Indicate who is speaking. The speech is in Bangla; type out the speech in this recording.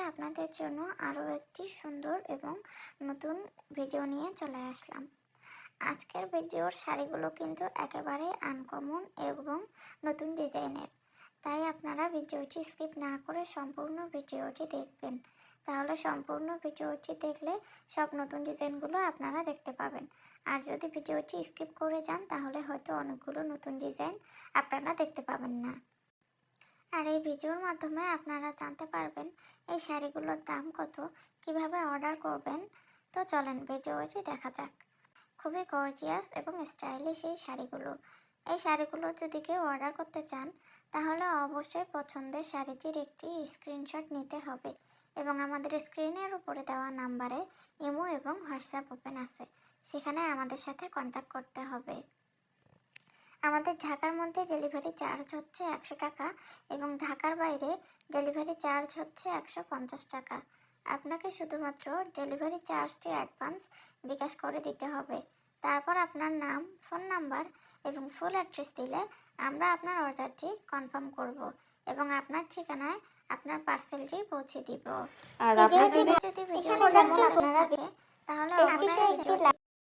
Speaker 1: আপনাদের জন্য আরও একটি সুন্দর এবং নতুন ভিডিও নিয়ে চলে আসলাম। আজকের ভিডিওর শাড়িগুলো কিন্তু একেবারে আনকমন এবং নতুন ডিজাইনের, তাই আপনারা ভিডিওটি স্কিপ না করে সম্পূর্ণ ভিডিওটি দেখবেন। তাহলে সম্পূর্ণ ভিডিওটি দেখলে সব নতুন ডিজাইনগুলো আপনারা দেখতে পাবেন। আর যদি ভিডিওটি স্কিপ করে যান তাহলে হয়তো অনেকগুলো নতুন ডিজাইন আপনারা দেখতে পাবেন না। আর এই ভিডিওর মাধ্যমে আপনারা জানতে পারবেন এই শাড়িগুলোর দাম কত, কিভাবে অর্ডার করবেন। তো চলেন ভিডিওটি দেখা যাক। খুবই গর্জিয়াস এবং স্টাইলিশ এই শাড়িগুলো যদি কেউ অর্ডার করতে চান তাহলে অবশ্যই পছন্দের শাড়িটির একটি স্ক্রিনশট নিতে হবে এবং আমাদের স্ক্রিনের উপরে দেওয়া নাম্বারে ইমো এবং হোয়াটসঅ্যাপ ওপেন আছে, সেখানে আমাদের সাথে কন্ট্যাক্ট করতে হবে। আমাদের ঢাকার মধ্যে ডেলিভারি চার্জ হচ্ছে 100 টাকা এবং ঢাকার বাইরে ডেলিভারি চার্জ হচ্ছে 150 টাকা। আপনাকে শুধুমাত্র ডেলিভারি চার্জটি অ্যাডভান্স বিকাশ করে দিতে হবে। তারপর আপনার নাম, ফোন নাম্বার এবং ফুল অ্যাড্রেস দিলে আমরা আপনার অর্ডারটি কনফার্ম করব এবং আপনার ঠিকানায় আপনার পার্সেলটি পৌঁছে দিব।
Speaker 2: আর
Speaker 1: আপনাদের যদি ভিডিওটি ভালো লাগে তাহলে অবশ্যই